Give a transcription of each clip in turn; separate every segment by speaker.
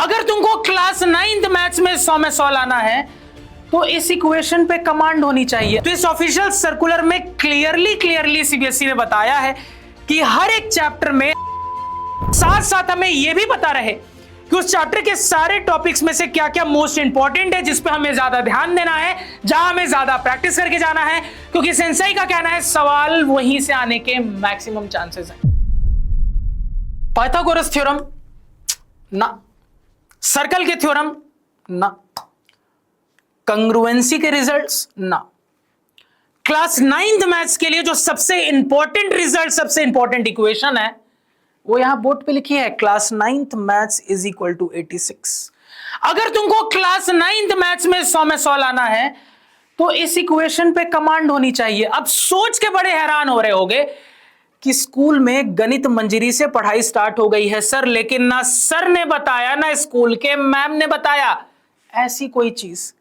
Speaker 1: अगर तुमको class 9th maths में 100 में 100 लाना है तो इस इक्वेशन पे कमांड होनी चाहिए। तो इस ऑफिशियल सर्कुलर में क्लियरली सीबीएसई ने बताया है कि हर एक चैप्टर में साथ साथ हमें यह भी पता रहे कि उस चैप्टर के सारे टॉपिक्स में से क्या क्या मोस्ट इंपॉर्टेंट है, जिस पे हमें ज्यादा ध्यान देना है, जहां हमें ज्यादा प्रैक्टिस करके जाना है, क्योंकि सेंसेई का कहना है सवाल वहीं से आने के मैक्सिमम चांसेस हैं। पाइथागोरस थ्योरम ना, सर्कल के थ्योरम ना, कंग्रुएंसी के रिजल्ट्स ना। क्लास 9th मैथ्स के लिए जो सबसे इंपॉर्टेंट रिजल्ट, सबसे इंपॉर्टेंट इक्वेशन है वो यहां बोर्ड पे लिखी है, class 9th maths is equal to 86। अगर तुमको क्लास 9th मैथ्स में 100 में 100 लाना है तो इस इक्वेशन पे कमांड होनी चाहिए। अब सोच के बड़े हैरान हो रहे होगे कि स्कूल में गणित मंजरी से पढ़ाई स्टार्ट हो गई है सर, लेकिन ना सर ने बताया ना स्कूल के मैम ने बताया ऐसी कोई चीज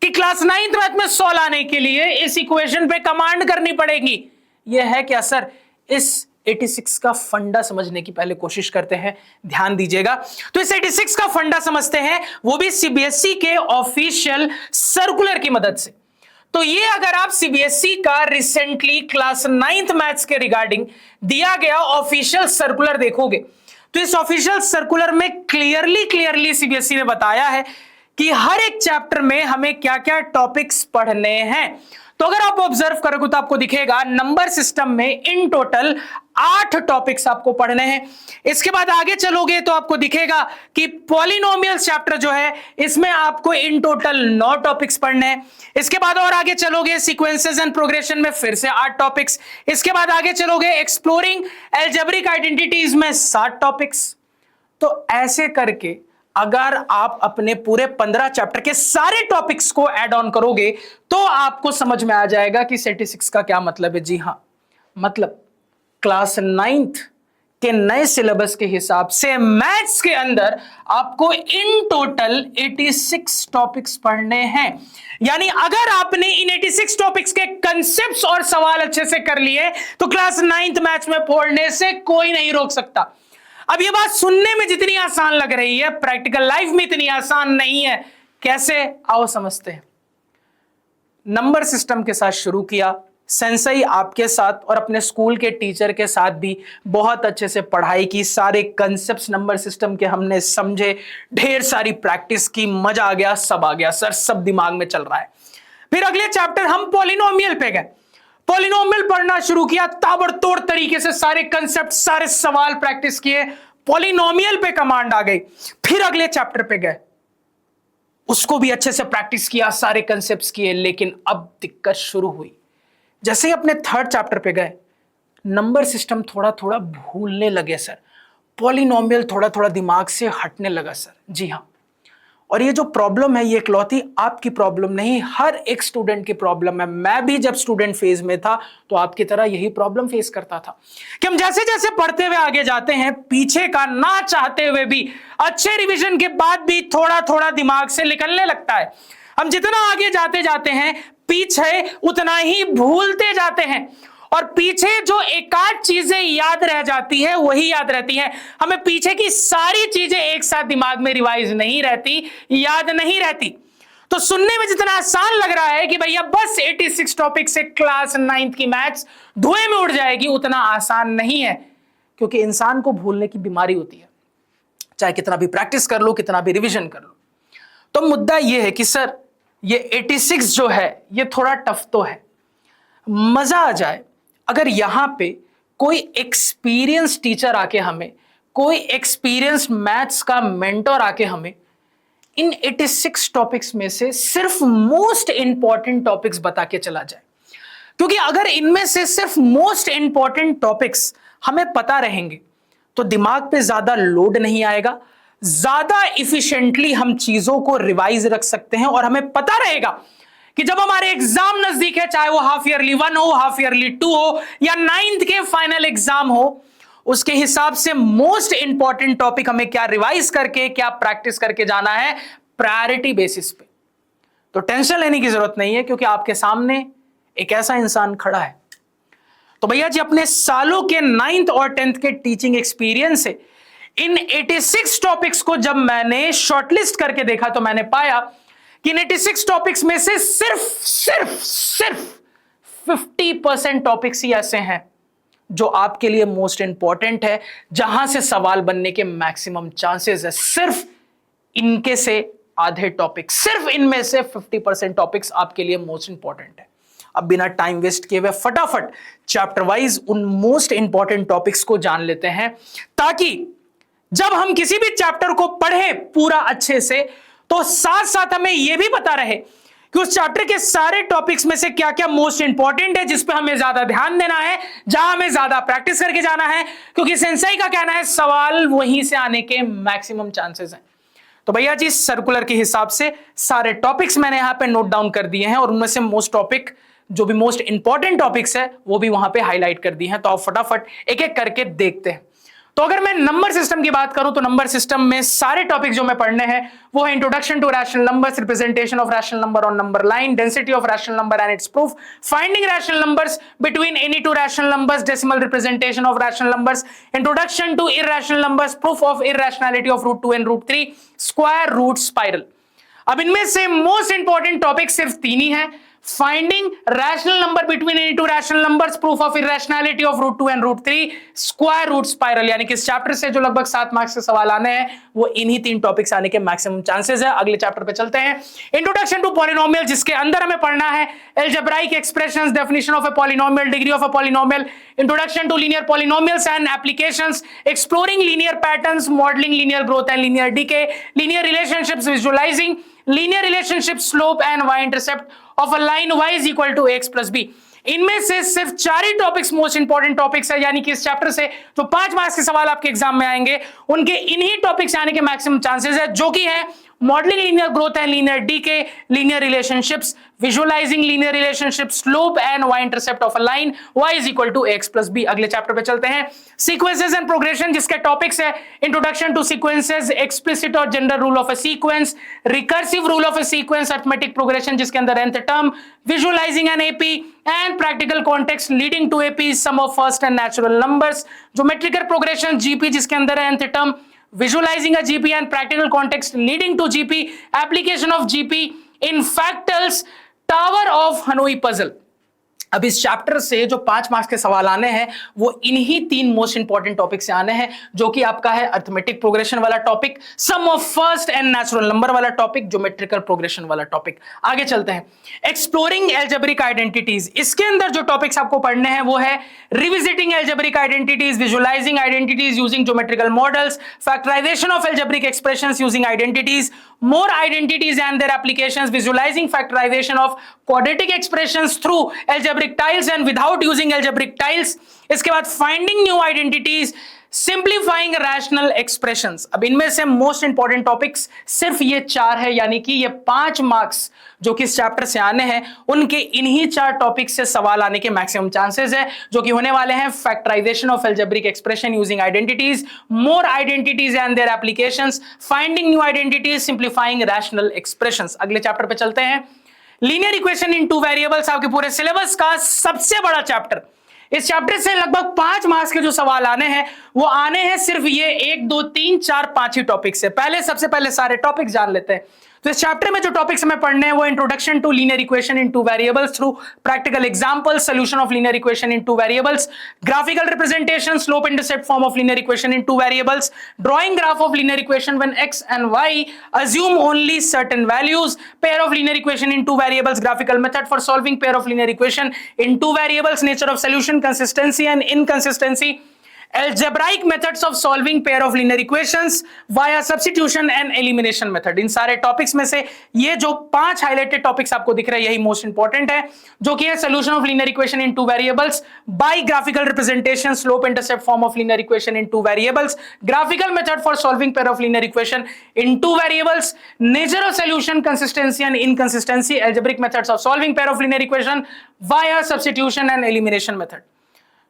Speaker 1: कि क्लास 9th मैथ में 100 लाने के लिए इस इक्वेशन पे कमांड करनी पड़ेगी। यह है क्या सर? इस 86 का फंडा समझने की पहले कोशिश करते हैं, ध्यान दीजिएगा। तो इस 86 का फंडा समझते हैं, वो भी सीबीएसई के ऑफिशियल सर्कुलर की मदद से। तो ये अगर आप सीबीएसई का रिसेंटली क्लास 9th मैथ्स के रिगार्डिंग दिया गया ऑफिशियल सर्कुलर देखोगे तो इस ऑफिशियल सर्कुलर में क्लियरली सीबीएसई ने बताया है कि हर एक चैप्टर में हमें क्या क्या टॉपिक्स पढ़ने हैं। तो अगर आप ऑब्जर्व करोगे तो आपको दिखेगा नंबर सिस्टम में इन टोटल 8 टॉपिक्स आपको पढ़ने हैं। इसके बाद आगे चलोगे तो आपको दिखेगा कि पॉलिनोमियल चैप्टर जो है इसमें आपको इन टोटल 9 टॉपिक्स पढ़ने हैं। इसके बाद और आगे चलोगे सीक्वेंसेस एंड प्रोग्रेशन में फिर से 8 टॉपिक्स। इसके बाद आगे चलोगे एक्सप्लोरिंग अलजेब्रिक आइडेंटिटीज में 7 टॉपिक्स। तो ऐसे करके अगर आप अपने पूरे 15 चैप्टर के सारे टॉपिक्स को ऐड ऑन करोगे तो आपको समझ में आ जाएगा कि 86 का क्या मतलब है। जी हां, मतलब क्लास 9th के नए सिलेबस के हिसाब से मैथ्स के अंदर आपको इन टोटल 86 टॉपिक्स पढ़ने हैं। यानी अगर आपने इन 86 टॉपिक्स के कंसेप्ट्स और सवाल अच्छे से कर लिए तो क्लास 9th मैथ्स में पढ़ने से कोई नहीं रोक सकता। अब ये बात सुनने में जितनी आसान लग रही है, प्रैक्टिकल लाइफ में इतनी आसान नहीं है। कैसे? आओ समझते हैं। नंबर सिस्टम के साथ शुरू किया, सेंसेई आपके साथ और अपने स्कूल के टीचर के साथ भी बहुत अच्छे से पढ़ाई की, सारे कंसेप्ट्स नंबर सिस्टम के हमने समझे, ढेर सारी प्रैक्टिस की, मजा आ गया, सब आ गया सर, सब दिमाग में चल रहा है। फिर अगले चैप्टर हम पॉलिनोमियल पे गए, पॉलिनोमियल पढ़ना शुरू किया, ताबड़तोड़ तरीके से सारे कंसेप्ट, सारे सवाल प्रैक्टिस किए, पॉलिनोमियल पे कमांड आ गई। फिर अगले चैप्टर पे गए, उसको भी अच्छे से प्रैक्टिस किया, सारे कंसेप्ट्स किए, लेकिन अब दिक्कत शुरू हुई। जैसे ही अपने 3rd चैप्टर पे गए, नंबर सिस्टम थोड़ा थोड़ा भूलने लगे सर, पॉलिनोमियल थोड़ा थोड़ा दिमाग से हटने लगा सर। जी हाँ, और ये जो प्रॉब्लम है ये इकलौती आपकी प्रॉब्लम नहीं, हर एक स्टूडेंट की प्रॉब्लम है। मैं भी जब स्टूडेंट फेज में था तो आपकी तरह यही प्रॉब्लम फेस करता था कि हम जैसे जैसे पढ़ते हुए आगे जाते हैं, पीछे का ना चाहते हुए भी, अच्छे रिवीजन के बाद भी थोड़ा थोड़ा दिमाग से निकलने लगता है। हम जितना आगे जाते जाते हैं पीछे उतना ही भूलते जाते हैं, और पीछे जो एकाध चीजें याद रह जाती है वही याद रहती है। हमें पीछे की सारी चीजें एक साथ दिमाग में रिवाइज नहीं रहती, याद नहीं रहती। तो सुनने में जितना आसान लग रहा है कि भैया बस 86 टॉपिक से क्लास 9th की मैथ्स धुएं में उड़ जाएगी, उतना आसान नहीं है, क्योंकि इंसान को भूलने की बीमारी होती है, चाहे कितना भी प्रैक्टिस कर लो, कितना भी रिविजन कर लो। तो मुद्दा यह है कि सर ये 86 जो है ये थोड़ा टफ तो है। मजा आ जाए अगर यहां पे कोई एक्सपीरियंस टीचर आके हमें, कोई एक्सपीरियंस मैथ्स का मेंटर आके हमें इन 86 टॉपिक्स में से सिर्फ मोस्ट इंपॉर्टेंट टॉपिक्स बता के चला जाए। क्योंकि अगर इनमें से सिर्फ मोस्ट इंपॉर्टेंट टॉपिक्स हमें पता रहेंगे तो दिमाग पे ज्यादा लोड नहीं आएगा, ज्यादा इफिशिएंटली हम चीजों को रिवाइज रख सकते हैं, और हमें पता रहेगा कि जब हमारे एग्जाम नजदीक है, चाहे वो हाफ ईयरली 1 हो, हाफ ईयरली 2 हो, या 9th के फाइनल एग्जाम हो, उसके हिसाब से मोस्ट इंपॉर्टेंट टॉपिक हमें क्या रिवाइज करके, क्या प्रैक्टिस करके जाना है, प्रायोरिटी बेसिस पे। तो टेंशन लेने की जरूरत नहीं है, क्योंकि आपके सामने एक ऐसा इंसान खड़ा है। तो भैया जी अपने सालों के 9th और 10th के टीचिंग एक्सपीरियंस से इन 86 टॉपिक्स को जब मैंने शॉर्टलिस्ट करके देखा तो मैंने पाया कि इन 86 टॉपिक्स में से सिर्फ 50% टॉपिक्स ही ऐसे हैं जो आपके लिए मोस्ट इंपॉर्टेंट है, जहां से सवाल बनने के मैक्सिमम चांसेस है। सिर्फ इनके से आधे टॉपिक, सिर्फ इनमें से 50% टॉपिक्स आपके लिए मोस्ट इंपॉर्टेंट है। अब बिना टाइम वेस्ट किए हुए फटाफट चैप्टर वाइज उन मोस्ट इंपॉर्टेंट टॉपिक्स को जान लेते हैं, ताकि जब हम किसी भी चैप्टर को पढ़े पूरा अच्छे से तो साथ साथ हमें यह भी पता रहे कि उस चैप्टर के सारे टॉपिक्स में से क्या क्या मोस्ट इंपॉर्टेंट है, जिस पे हमें ज्यादा ध्यान देना है, जहां हमें ज्यादा प्रैक्टिस करके जाना है, क्योंकि सेंसेई का कहना है सवाल वहीं से आने के मैक्सिमम चांसेस हैं। तो भैया जी सर्कुलर के हिसाब से सारे टॉपिक्स मैंने यहां पे नोट डाउन कर दिए हैं और उनमें से मोस्ट टॉपिक जो भी मोस्ट इंपॉर्टेंट टॉपिक्स है वो भी वहां पे हाईलाइट कर दिए हैं। तो आप फटाफट एक एक करके देखते हैं। तो अगर मैं नंबर सिस्टम की बात करूं तो नंबर सिस्टम में सारे टॉपिक जो मैं पढ़ने हैं वो है introduction to rational numbers, representation of rational number on number line, density of rational number and its proof, finding rational numbers between any two rational numbers, decimal representation of rational numbers, introduction to irrational numbers, proof of irrationality of root 2 and root 3, square root spiral. अब इनमें से most important topic सिर्फ 3 ही है। Finding rational number between any two rational numbers, proof of irrationality of root 2 and root 3, square root spiral. यानी कि इस chapter से जो लगभग 7 मार्क्स के सवाल आने हैं वो इन्हीं 3 टॉपिक्स आने के मैक्सिमम चांसेस है। अगले चैप्टर पे चलते हैं, इंट्रोडक्शन टू पॉलिनोमियल, जिसके अंदर हमें पढ़ना है algebraic expressions, definition of a polynomial, degree of a polynomial, introduction to linear polynomials and applications, exploring linear patterns, modelling linear growth and linear decay, linear relationships, visualising linear relationship, slope and y intercept of a line y is equal to x plus b। इनमें से सिर्फ 4 ही topics most important topics है, यानी कि इस chapter से जो 5 मार्क्स के सवाल आपके एग्जाम में आएंगे उनके इन्हीं टॉपिक्स आने के मैक्सिमम चांसेस है, जो कि है modelling linear growth and linear decay, linear relationships, visualising linear relationship, slope and y intercept of a line y is equal to x plus b। अगले चैप्टर पे चलते हैं, सीक्वेंसेस एंड प्रोग्रेशन, जिसके topics है इंट्रोडक्शन टू सीक्वेंसेस, एक्सप्लिसिट और general rule of a sequence, recursive rule of a sequence, arithmetic progression जिसके अंदर nth term, visualising an AP and practical context leading to AP, some of first and natural numbers, geometrical progression, GP जिसके अंदर है nth term, visualizing a GP and practical context leading to GP, application of GP in fractals, Tower of Hanoi puzzle। अब इस chapter से जो 5 marks के सवाल आने हैं वो इन्हीं 3 मोस्ट इंपॉर्टेंट टॉपिक से आने हैं, जो कि आपका है अरिथमेटिक प्रोग्रेशन वाला topic, sum of first and natural number वाला टॉपिक, ज्योमेट्रिकल प्रोग्रेशन वाला टॉपिक। आगे चलते हैं, एक्सप्लोरिंग एल्जेब्रिक आइडेंटिटीज, इसके अंदर जो टॉपिक्स आपको पढ़ने हैं वो है revisiting algebraic identities, visualising identities using geometrical models, factorisation of algebraic expressions using identities, more identities and their applications, visualizing factorization of quadratic expressions through algebraic tiles and without using algebraic tiles। इसके बाद finding new identities, simplifying rational expressions. अब इनमें से most important topics सिर्फ ये 4 है, यानी कि ये 5 मार्क्स जो कि इस चैप्टर से आने हैं उनके इन्हीं 4 टॉपिक से सवाल आने के मैक्सिमम चांसेस है, जो कि होने वाले हैं factorisation of algebraic expression using identities, more identities and their applications, finding new identities, simplifying rational expressions. अगले चैप्टर पे चलते हैं, लीनियर इक्वेशन इन 2 वेरिएबल्स, आपके पूरे सिलेबस का सबसे बड़ा चैप्टर। इस चैप्टर से लगभग 5 मार्क्स के जो सवाल आने हैं वो आने हैं सिर्फ ये 1 2 3 4 5 ही टॉपिक से। सबसे पहले सारे टॉपिक जान लेते हैं। तो इस चैप्टर में जो टॉपिक्स हमें पढ़ने हैं वो introduction to linear equation in 2 variables through practical examples, solution of linear equation in 2 variables, graphical representation, slope intercept form of linear equation in 2 variables, drawing graph of linear equation when x and y assume only certain values, pair of linear equation in 2 variables, graphical method for solving pair of linear equation in 2 variables, nature of solution, consistency and inconsistency, algebraic methods of solving pair of linear equations via substitution and elimination method। इन सारे topics में से ये जो 5 highlighted topics आपको दिख रहे हैं यही मोस्ट इंपॉर्टेंट है, जो कि है solution of linear equation in 2 variables by graphical representation, slope intercept form of linear equation in 2 variables, graphical method for solving pair of linear equation in 2 variables, nature of solution, consistency and inconsistency, algebraic methods of solving pair of linear equation via substitution and elimination method।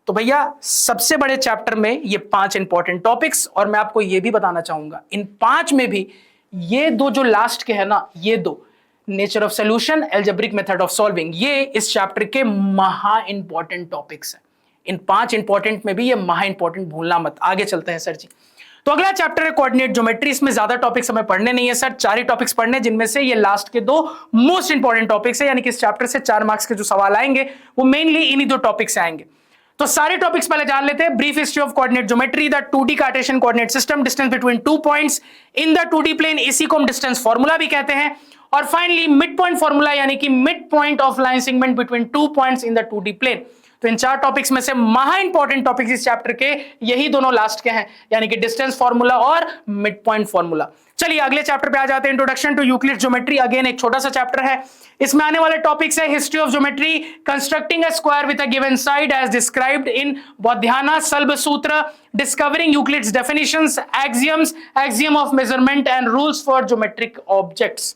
Speaker 1: तो भैया सबसे बड़े chapter में ये 5 important topics, और मैं आपको ये भी बताना चाहूंगा इन 5 में भी ये 2 जो लास्ट के है ना, ये 2 nature of solution, algebraic method of solving, ये इस चैप्टर के महा इंपॉर्टेंट टॉपिक्स हैं। इन 5 इंपॉर्टेंट में भी ये महा इंपॉर्टेंट भूलना मत। आगे चलते हैं सर जी। तो अगला चैप्टर है कोऑर्डिनेट ज्योमेट्री। इसमें ज्यादा टॉपिक्स हमें पढ़ने नहीं है सर, 4 ही टॉपिक्स पढ़ने, जिनमें से ये लास्ट के 2 मोस्ट इंपॉर्टेंट टॉपिक्स है, यानी कि इस चैप्टर से 4 मार्क्स के जो सवाल आएंगे वो मेनली इन्हीं 2 टॉपिक से आएंगे। तो सारे टॉपिक्स पहले जान लेते हैं। Brief history of coordinate geometry, the 2D Cartesian coordinate system, distance between 2 points in the 2D plane, इसी को हम डिस्टेंस फार्मूला भी कहते हैं। और फाइनली मिड पॉइंट फार्मूला, यानी कि mid point of line segment between 2 points in the 2D plane. तो इन 4 टॉपिक्स में से महा इंपॉर्टेंट टॉपिक्स इस चैप्टर के यही दोनों लास्ट के हैं, यानी कि डिस्टेंस फार्मूला और मिड पॉइंट फार्मूला। चलिए अगले चैप्टर पे आ जाते हैं, introduction to Euclid geometry. Again एक छोटा सा चैप्टर है, इसमें आने वाले टॉपिक्स है history of geometry, constructing a square with a given side as described in Baudhayana Sulba Sutra, discovering Euclid's definitions, axioms, axiom of measurement and rules for geometric objects.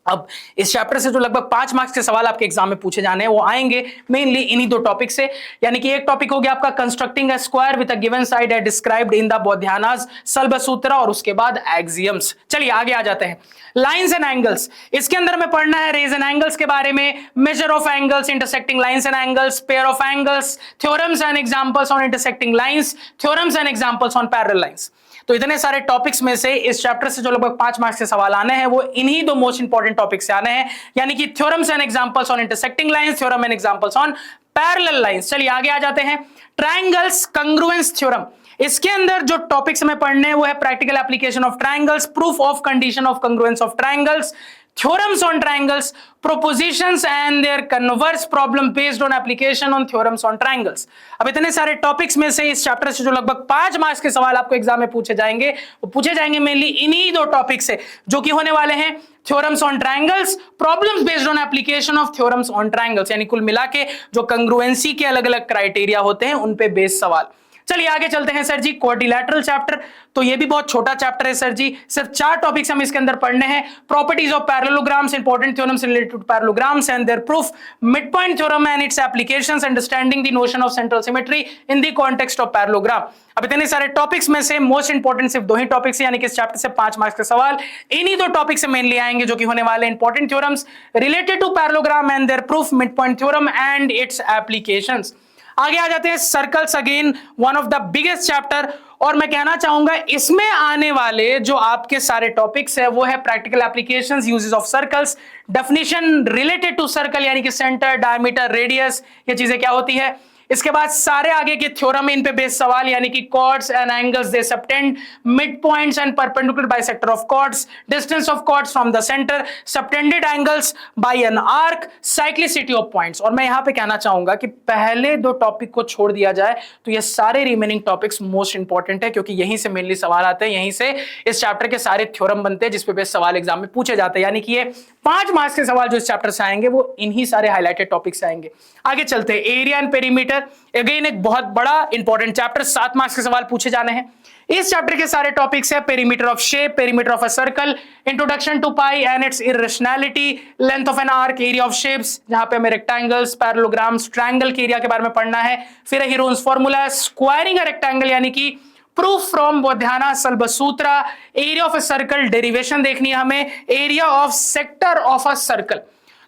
Speaker 1: अब इस चैप्टर से जो लगभग 5 मार्क्स के सवाल आपके एग्जाम में पूछे जाने हैं वो आएंगे मेनली इन्हीं 2 टॉपिक से, यानी कि एक टॉपिक हो गया आपका constructing a square with a given side as described in the Baudhayana's Sulba Sutra, और उसके बाद एक्सियम्स। चलिए आगे आ जाते हैं। लाइंस एंड एंगल्स, इसके अंदर में पढ़ना है रेज एंड एंगल्स के बारे में, measure of angles, intersecting lines and angles, pair of angles, theorems and examples on intersecting lines, theorems and examples on parallel lines. तो इतने सारे टॉपिक्स में से इस चैप्टर से जो लगभग 5 मार्क्स के सवाल आने हैं वो इन्हीं 2 मोस्ट इंपॉर्टेंट टॉपिक से आने हैं, यानी कि theorems and examples on intersecting lines, theorem and examples on parallel lines. चलिए आगे आ जाते हैं। ट्रायंगल्स कंग्रुएंस थ्योरम, इसके अंदर जो टॉपिक्स हमें पढ़ने हैं वो है practical application of triangles, proof of condition of congruence of triangles, theorems on triangles, propositions and their converse problem based on application on theorems on triangles। अब इतने सारे टॉपिक्स में से इस चैप्टर से जो लगभग 5 मार्क्स के सवाल आपको एग्जाम में पूछे जाएंगे वो पूछे जाएंगे मेनली इन्हीं 2 टॉपिक से, जो कि होने वाले हैं theorems on triangles, problems based on application of theorems on triangles, यानी कुल मिला के जो कंग्रुएंसी के अलग अलग क्राइटेरिया होते हैं उन पे बेस्ड सवाल। चलिए आगे चलते हैं सर जी। क्वाड्रिलैटरल चैप्टर, तो ये भी बहुत छोटा चैप्टर है सर जी, सिर्फ 4 टॉपिक्स हम इसके अंदर पढ़ने हैं। Properties of parallelograms, important theorems related to parallelograms and their proof, mid point theorem and its applications, understanding the notion of central symmetry in the context of parallelogram. अब इतने सारे टॉपिक्स में से मोस्ट इंपॉर्टेंट सिर्फ 2 ही topics हैं, यानी कि इस चैप्टर से 5 मार्क्स के सवाल इन्हीं 2 टॉपिक से मेनली आएंगे, जो कि होने वाले important theorems related to parallelogram and their proof, mid point theorem and its applications. आगे आ जाते हैं circles, again one of the biggest chapter, और मैं कहना चाहूंगा इसमें आने वाले जो आपके सारे टॉपिक्स है वो है practical applications, uses of circles, definition related to circle, यानी कि सेंटर, डायमीटर, रेडियस, ये चीजें क्या होती है। इसके बाद सारे आगे के थ्योरम इन पे बेस्ड सवाल, यानी कि chords and angles they subtend, mid points and perpendicular bisector of chords, distance of chords from the centre, subtended angles by an arc, cyclicity of points. और मैं यहां पे कहना चाहूंगा कि पहले 2 टॉपिक को छोड़ दिया जाए तो ये सारे रिमेनिंग टॉपिक्स मोस्ट इंपॉर्टेंट है, क्योंकि यहीं से मेनली सवाल आते हैं, यहीं से इस चैप्टर के सारे थ्योरम बनते हैं जिसपे बेस्ड सवाल एग्जाम में पूछे जाते हैं, यानी कि ये 5 मार्क्स के सवाल जो इस चैप्टर से आएंगे वो इन्हीं सारे हाईलाइटेड टॉपिक से आएंगे। आगे चलते हैं। एरिया एंड पेरीमीटर, अगेन एक बहुत बड़ा इंपॉर्टेंट चैप्टर, 7 मार्क्स के सवाल पूछे जाने हैं। इस चैप्टर के सारे टॉपिक्स है perimeter of shape, perimeter of a circle, introduction to pi and its irrationality, length of an arc, area of shapes, जहां पे हमें रेक्टेंगल्स, पैरेललोग्राम्स, ट्रायंगल के एरिया के बारे में पढ़ना है, फिर Heron's formula, squaring a rectangle, यानी कि proof from Baudhayana Sulba Sutra, area of a circle, derivation देखनी है हमें, area of sector of a circle.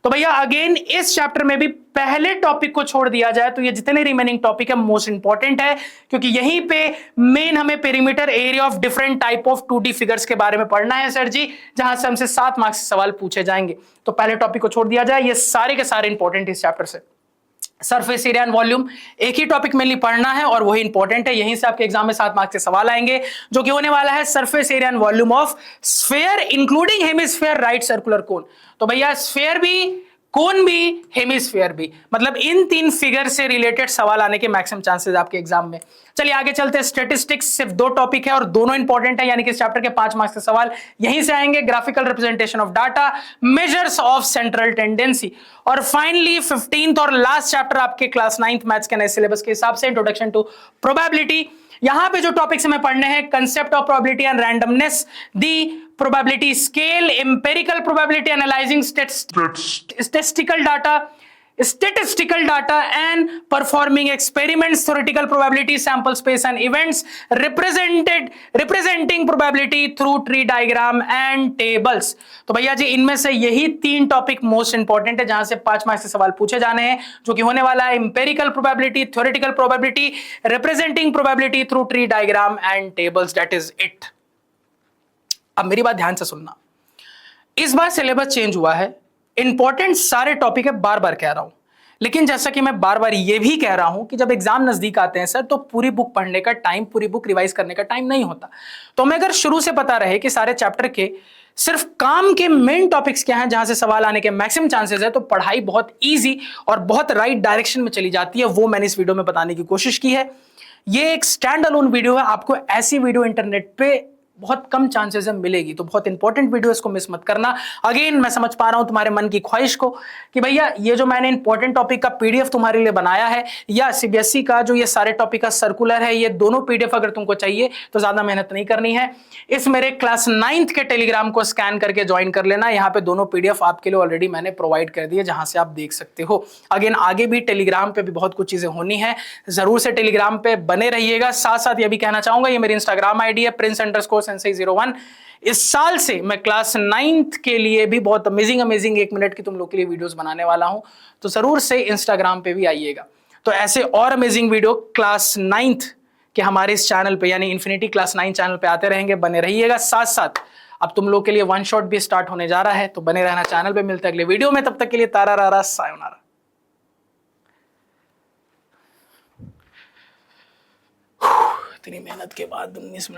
Speaker 1: तो भैया अगेन इस चैप्टर में भी पहले टॉपिक को छोड़ दिया जाए तो ये जितने रिमेनिंग टॉपिक है मोस्ट इंपॉर्टेंट है, क्योंकि यहीं पे मेन हमें perimeter, area of different type of 2D figures के बारे में पढ़ना है सर जी, जहां से हमसे 7 मार्क्स के सवाल पूछे जाएंगे। तो पहले टॉपिक को छोड़ दिया जाए, ये सारे के सारे इंपॉर्टेंट इस चैप्टर से। सरफेस एरिया एंड वॉल्यूम, एक ही टॉपिक मेनली पढ़ना है और वही इंपॉर्टेंट है, यहीं से आपके एग्जाम में 7 मार्क्स के सवाल आएंगे, जो कि होने वाला है surface area and volume of sphere including hemisphere, right circular cone. तो भैया स्फीयर भी, कोन भी, हेमिस्फीयर भी, मतलब इन 3 फिगर से रिलेटेड सवाल आने के मैक्सिमम चांसेस आपके एग्जाम में। चलिए आगे चलते हैं। स्टैटिस्टिक्स, सिर्फ 2 टॉपिक है और दोनों इंपॉर्टेंट है, यानी कि इस चैप्टर के 5 मार्क्स के सवाल यहीं से आएंगे। Graphical representation of data, measures of central tendency, और फाइनली 15th और लास्ट चैप्टर आपके क्लास 9th मैथ्स के नए सिलेबस के हिसाब से इंट्रोडक्शन टू प्रोबेबिलिटी। यहां पे जो टॉपिक्स हमें पढ़ने हैं, concept of probability and randomness, the probability scale, empirical probability analysing statistical data, statistical data and performing experiments, theoretical probability, sample space and events, representing probability through tree diagram and tables। तो भैया जी इनमें से यही 3 topic most important है जहां से 5 marks के सवाल पूछे जाने हैं, जो कि होने वाला है empirical probability, theoretical probability, representing probability through tree diagram and tables. That is it. अब मेरी बात ध्यान से सुनना, इस बार सिलेबस चेंज हुआ है, इंपॉर्टेंट सारे टॉपिक है, बार बार कह रहा हूं, लेकिन जैसा कि मैं बार बार ये भी कह रहा हूं कि जब एग्जाम नजदीक आते हैं सर तो पूरी बुक पढ़ने का टाइम, पूरी बुक रिवाइज करने का टाइम नहीं होता। तो हमें अगर शुरू से पता रहे कि सारे चैप्टर के सिर्फ काम के मेन टॉपिक्स क्या हैं जहां से सवाल आने के मैक्सिमम चांसेस है, तो पढ़ाई बहुत ईजी और बहुत राइट डायरेक्शन में चली जाती है। वो मैंने इस वीडियो में बताने की कोशिश की है। ये एक स्टैंड अलोन वीडियो है, आपको ऐसी वीडियो इंटरनेट पे बहुत कम चांसेस है मिलेगी, तो बहुत इंपॉर्टेंट वीडियो, इसको मिस मत करना। अगेन मैं समझ पा रहा हूं तुम्हारे मन की ख्वाहिश को कि भैया ये जो मैंने इंपॉर्टेंट टॉपिक का पीडीएफ तुम्हारे लिए बनाया है या सीबीएसई का जो ये सारे टॉपिक का सर्कुलर है, ये दोनों पीडीएफ अगर तुमको चाहिए तो ज्यादा मेहनत नहीं करनी है, इस मेरे क्लास 9th के टेलीग्राम को स्कैन करके ज्वाइन कर लेना। यहाँ पे दोनों पीडीएफ आपके लिए ऑलरेडी मैंने प्रोवाइड कर दिए जहां से आप देख सकते हो। अगेन आगे भी टेलीग्राम पे भी बहुत कुछ चीजें होनी है, जरूर से टेलीग्राम पे बने रहिएगा। साथ साथ ये भी कहना चाहूंगा, ये मेरी इंस्टाग्राम आईडी है prince_sensei01। इस साल से मैं क्लास 9th के लिए भी बहुत अमेजिंग 1 मिनट की तुम लोग के लिए वीडियोस बनाने वाला हूं, तो जरूर से इंस्टाग्राम पे भी आइएगा। तो ऐसे और अमेजिंग वीडियो क्लास 9th के हमारे इस चैनल पे यानी इन्फिनिटी क्लास 9 चैनल पे आते रहेंगे, बने रहिएगा। साथ साथ अब तुम लोग के लिए वन शॉट भी स्टार्ट होने जा रहा है, तो बने रहना चैनल पे। मिलते हैं अगले वीडियो में, तब तक के लिए तारा रारा सायोनारा। इतनी मेहनत के बाद 19 मिनट